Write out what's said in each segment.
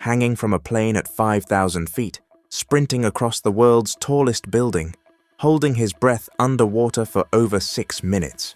hanging from a plane at 5,000 feet, sprinting across the world's tallest building, holding his breath underwater for over 6 minutes.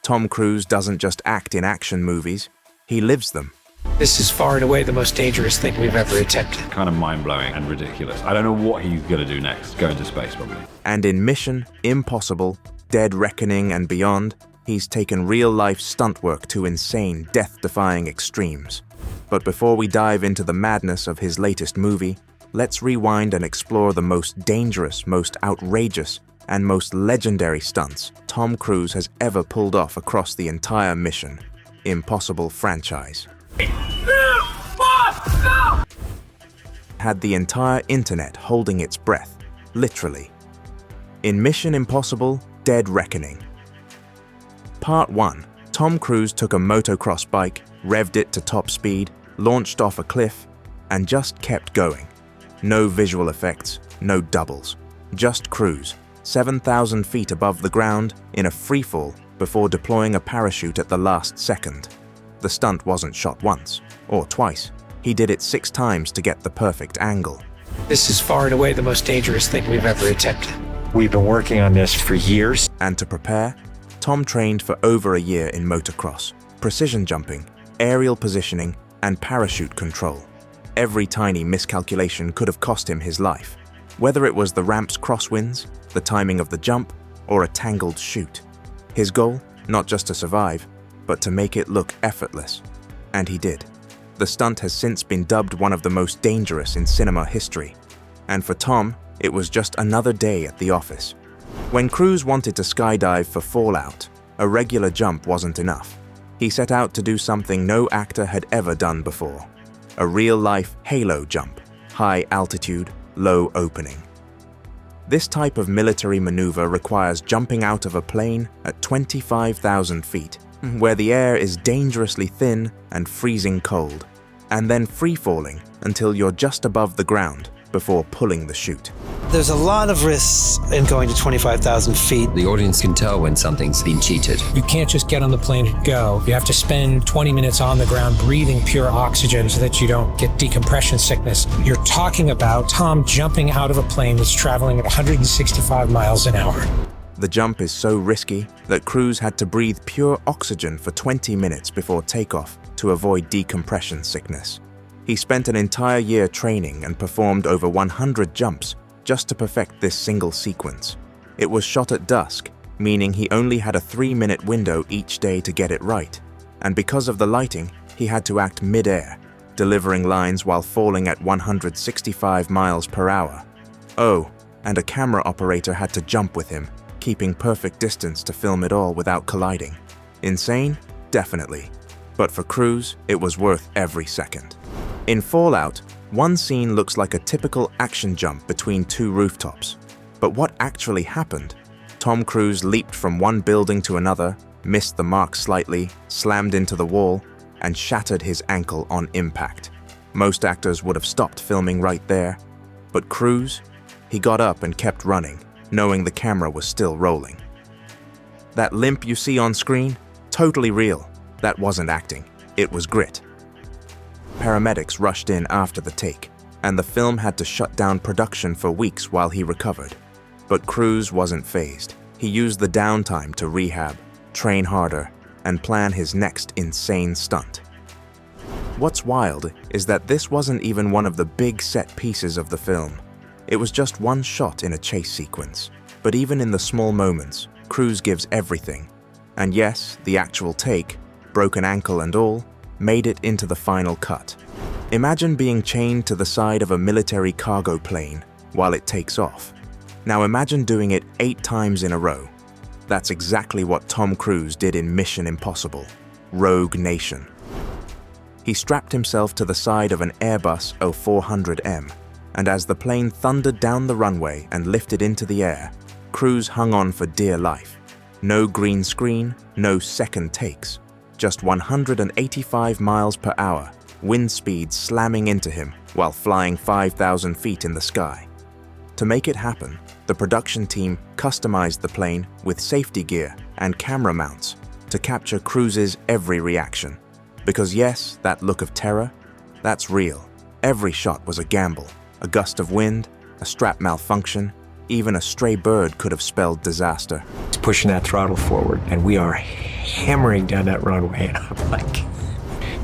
Tom Cruise doesn't just act in action movies, he lives them. This is far and away the most dangerous thing we've ever attempted. Kind of mind-blowing and ridiculous. I don't know what he's going to do next. Go into space, probably. And in Mission Impossible, Dead Reckoning and beyond, he's taken real-life stunt work to insane, death-defying extremes. But before we dive into the madness of his latest movie, let's rewind and explore the most dangerous, most outrageous, and most legendary stunts Tom Cruise has ever pulled off across the entire Mission Impossible franchise. Had the entire internet holding its breath, literally. In Mission Impossible, Dead Reckoning. Part 1. Tom Cruise took a motocross bike, revved it to top speed, launched off a cliff, and just kept going. No visual effects, no doubles. Just cruise, 7,000 feet above the ground, in a freefall before deploying a parachute at the last second. The stunt wasn't shot once, or twice. He did it 6 times to get the perfect angle. This is far and away the most dangerous thing we've ever attempted. We've been working on this for years. And to prepare, Tom trained for over a year in motocross, precision jumping, aerial positioning, and parachute control. Every tiny miscalculation could have cost him his life, whether it was the ramp's crosswinds, the timing of the jump, or a tangled chute. His goal, not just to survive, but to make it look effortless. And he did. The stunt has since been dubbed one of the most dangerous in cinema history. And for Tom, it was just another day at the office. When Cruise wanted to skydive for Fallout, a regular jump wasn't enough. He set out to do something no actor had ever done before. A real-life halo jump, high altitude, low opening. This type of military maneuver requires jumping out of a plane at 25,000 feet, where the air is dangerously thin and freezing cold, and then free-falling until you're just above the ground before pulling the chute. There's a lot of risks in going to 25,000 feet. The audience can tell when something's been cheated. You can't just get on the plane and go. You have to spend 20 minutes on the ground breathing pure oxygen so that you don't get decompression sickness. You're talking about Tom jumping out of a plane that's traveling at 165 miles an hour. The jump is so risky that Cruise had to breathe pure oxygen for 20 minutes before takeoff to avoid decompression sickness. He spent an entire year training and performed over 100 jumps just to perfect this single sequence. It was shot at dusk, meaning he only had a 3-minute window each day to get it right. And because of the lighting, he had to act mid-air, delivering lines while falling at 165 miles per hour. Oh, and a camera operator had to jump with him, keeping perfect distance to film it all without colliding. Insane? Definitely. But for Cruise, it was worth every second. In Fallout, one scene looks like a typical action jump between 2 rooftops. But what actually happened? Tom Cruise leaped from one building to another, missed the mark slightly, slammed into the wall, and shattered his ankle on impact. Most actors would have stopped filming right there. But Cruise, he got up and kept running, knowing the camera was still rolling. That limp you see on screen? Totally real. That wasn't acting. It was grit. Paramedics rushed in after the take, and the film had to shut down production for weeks while he recovered. But Cruise wasn't fazed. He used the downtime to rehab, train harder, and plan his next insane stunt. What's wild is that this wasn't even one of the big set pieces of the film. It was just one shot in a chase sequence. But even in the small moments, Cruise gives everything. And yes, the actual take, broken ankle and all, made it into the final cut. Imagine being chained to the side of a military cargo plane while it takes off. Now imagine doing it 8 times in a row. That's exactly what Tom Cruise did in Mission Impossible, Rogue Nation. He strapped himself to the side of an Airbus 0400M, and as the plane thundered down the runway and lifted into the air, Cruise hung on for dear life. No green screen, no second takes. Just 185 miles per hour, wind speed slamming into him while flying 5,000 feet in the sky. To make it happen, the production team customized the plane with safety gear and camera mounts to capture Cruise's every reaction. Because yes, that look of terror, that's real. Every shot was a gamble. A gust of wind, a strap malfunction, even a stray bird could have spelled disaster. It's pushing that throttle forward, and we are hammering down that runway, and I'm like,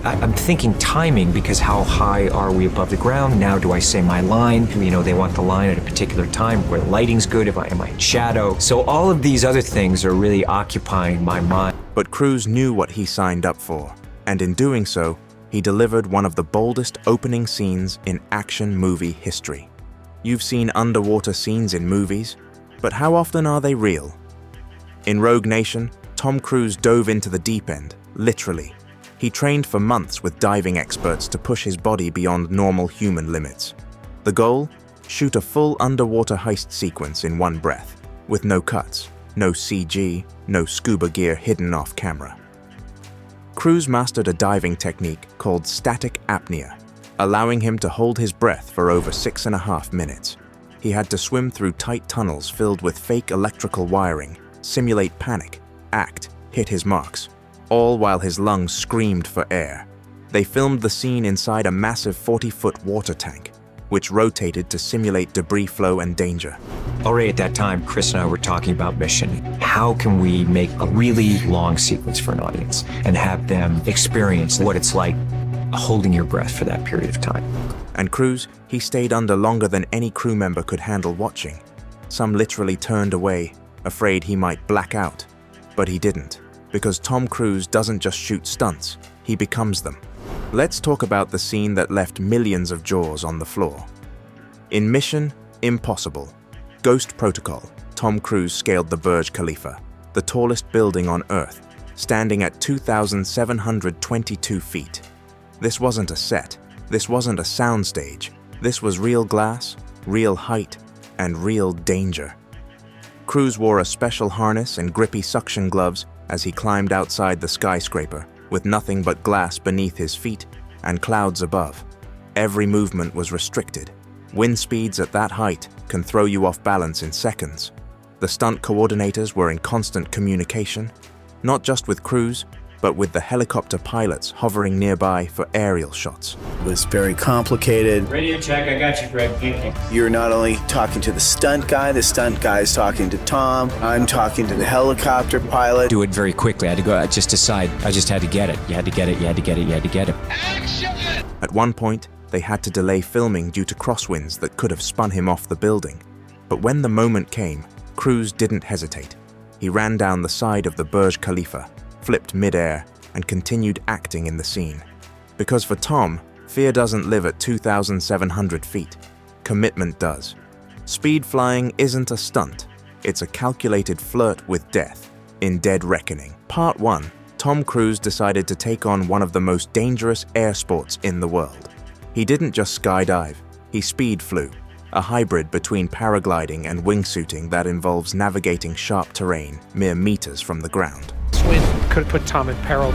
I'm thinking timing, because how high are we above the ground? Now do I say my line? You know, they want the line at a particular time where lighting's good, am I in shadow? So all of these other things are really occupying my mind. But Cruise knew what he signed up for, and in doing so, he delivered one of the boldest opening scenes in action movie history. You've seen underwater scenes in movies, but how often are they real? In Rogue Nation, Tom Cruise dove into the deep end, literally. He trained for months with diving experts to push his body beyond normal human limits. The goal? Shoot a full underwater heist sequence in one breath, with no cuts, no CG, no scuba gear hidden off camera. Cruise mastered a diving technique called static apnea, allowing him to hold his breath for over 6.5 minutes. He had to swim through tight tunnels filled with fake electrical wiring, simulate panic, act, hit his marks, all while his lungs screamed for air. They filmed the scene inside a massive 40-foot water tank, which rotated to simulate debris flow and danger. Already at that time, Chris and I were talking about mission. How can we make a really long sequence for an audience and have them experience what it's like holding your breath for that period of time? And Cruise, he stayed under longer than any crew member could handle watching. Some literally turned away, afraid he might black out. But he didn't, because Tom Cruise doesn't just shoot stunts, he becomes them. Let's talk about the scene that left millions of jaws on the floor. In Mission Impossible, Ghost Protocol, Tom Cruise scaled the Burj Khalifa, the tallest building on Earth, standing at 2,722 feet. This wasn't a set, this wasn't a soundstage, this was real glass, real height, and real danger. Cruise wore a special harness and grippy suction gloves as he climbed outside the skyscraper, with nothing but glass beneath his feet and clouds above. Every movement was restricted. Wind speeds at that height can throw you off balance in seconds. The stunt coordinators were in constant communication, not just with Cruise, but with the helicopter pilots hovering nearby for aerial shots. It was very complicated. Radio check, I got you, Greg. Thank you. You're not only talking to the stunt guy's talking to Tom, I'm talking to the helicopter pilot. Do it very quickly. I had to go, I just had to get it. You had to get it. At one point, they had to delay filming due to crosswinds that could have spun him off the building. But when the moment came, Cruise didn't hesitate. He ran down the side of the Burj Khalifa, flipped mid-air, and continued acting in the scene. Because for Tom, fear doesn't live at 2,700 feet. Commitment does. Speed flying isn't a stunt. It's a calculated flirt with death in Dead Reckoning. Part 1, Tom Cruise decided to take on one of the most dangerous air sports in the world. He didn't just skydive, he speed flew, a hybrid between paragliding and wingsuiting that involves navigating sharp terrain mere meters from the ground. This wind could have put Tom in peril.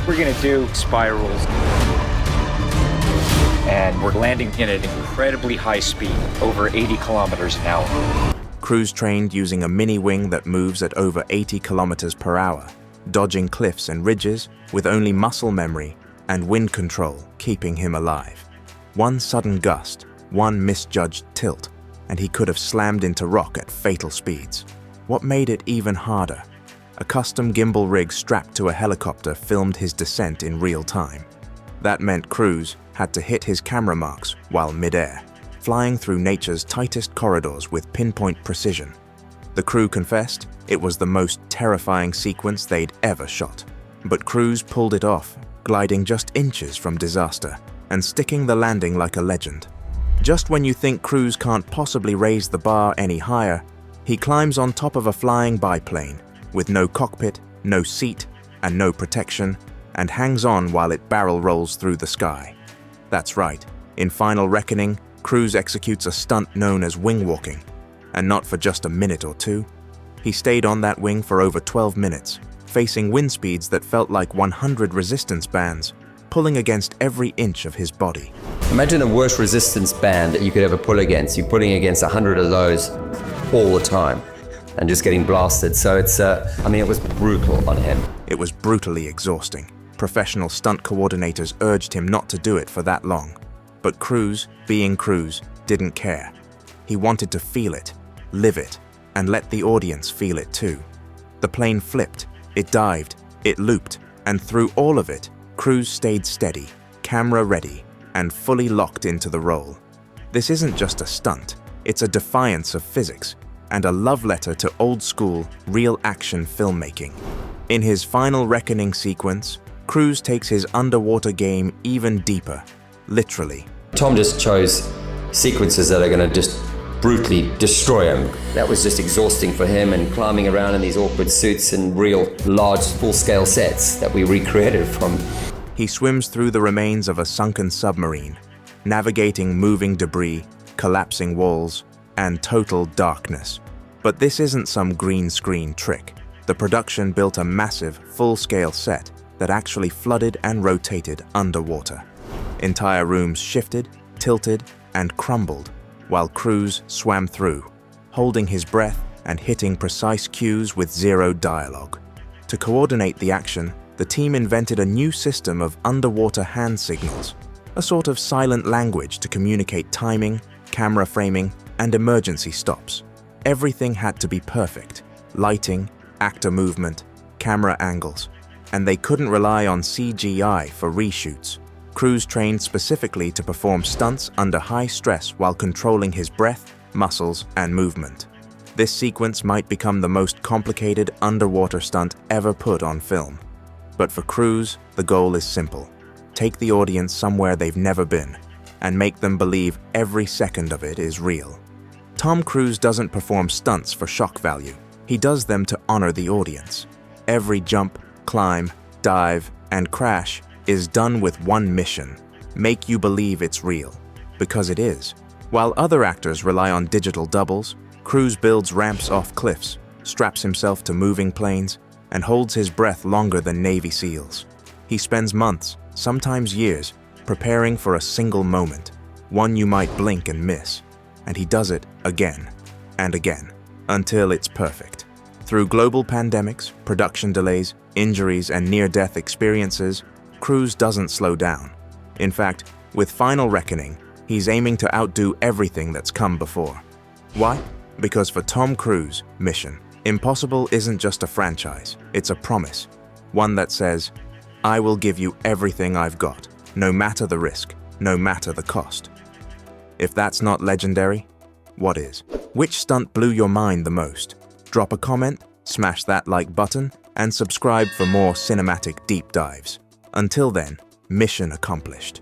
We're gonna do spirals. And we're landing in at incredibly high speed, over 80 kilometers an hour. Cruise trained using a mini-wing that moves at over 80 kilometers per hour, dodging cliffs and ridges with only muscle memory and wind control keeping him alive. One sudden gust, one misjudged tilt, and he could have slammed into rock at fatal speeds. What made it even harder? A custom gimbal rig strapped to a helicopter filmed his descent in real time. That meant Cruise had to hit his camera marks while mid-air, flying through nature's tightest corridors with pinpoint precision. The crew confessed it was the most terrifying sequence they'd ever shot. But Cruise pulled it off, gliding just inches from disaster and sticking the landing like a legend. Just when you think Cruise can't possibly raise the bar any higher, he climbs on top of a flying biplane with no cockpit, no seat, and no protection, and hangs on while it barrel rolls through the sky. That's right, in Final Reckoning, Cruise executes a stunt known as wing walking, and not for just a minute or two. He stayed on that wing for over 12 minutes, facing wind speeds that felt like 100 resistance bands, pulling against every inch of his body. Imagine the worst resistance band that you could ever pull against. You're pulling against 100 of those all the time and just getting blasted. So it was brutal on him. It was brutally exhausting. Professional stunt coordinators urged him not to do it for that long. But Cruise, being Cruise, didn't care. He wanted to feel it, live it, and let the audience feel it too. The plane flipped, it dived, it looped, and through all of it, Cruise stayed steady, camera ready, and fully locked into the role. This isn't just a stunt, it's a defiance of physics and a love letter to old-school, real-action filmmaking. In his final reckoning sequence, Cruise takes his underwater game even deeper, literally. Tom just chose sequences that are going to just brutally destroy him. That was just exhausting for him, and climbing around in these awkward suits and real large full-scale sets that we recreated from. He swims through the remains of a sunken submarine, navigating moving debris, collapsing walls, and total darkness. But this isn't some green screen trick. The production built a massive, full-scale set that actually flooded and rotated underwater. Entire rooms shifted, tilted, and crumbled, while Cruise swam through, holding his breath and hitting precise cues with zero dialogue. To coordinate the action, the team invented a new system of underwater hand signals, a sort of silent language to communicate timing, camera framing, and emergency stops. Everything had to be perfect: lighting, actor movement, camera angles, and they couldn't rely on CGI for reshoots. Cruise trained specifically to perform stunts under high stress while controlling his breath, muscles, and movement. This sequence might become the most complicated underwater stunt ever put on film. But for Cruise, the goal is simple: take the audience somewhere they've never been, and make them believe every second of it is real. Tom Cruise doesn't perform stunts for shock value. He does them to honor the audience. Every jump, climb, dive, and crash is done with one mission: make you believe it's real, because it is. While other actors rely on digital doubles, Cruise builds ramps off cliffs, straps himself to moving planes, and holds his breath longer than Navy SEALs. He spends months, sometimes years, preparing for a single moment, one you might blink and miss, and he does it again and again, until it's perfect. Through global pandemics, production delays, injuries, and near-death experiences, Cruise doesn't slow down. In fact, with Final Reckoning, he's aiming to outdo everything that's come before. Why? Because for Tom Cruise, Mission Impossible isn't just a franchise, it's a promise. One that says, I will give you everything I've got, no matter the risk, no matter the cost. If that's not legendary, what is? Which stunt blew your mind the most? Drop a comment, smash that like button, and subscribe for more cinematic deep dives. Until then, mission accomplished.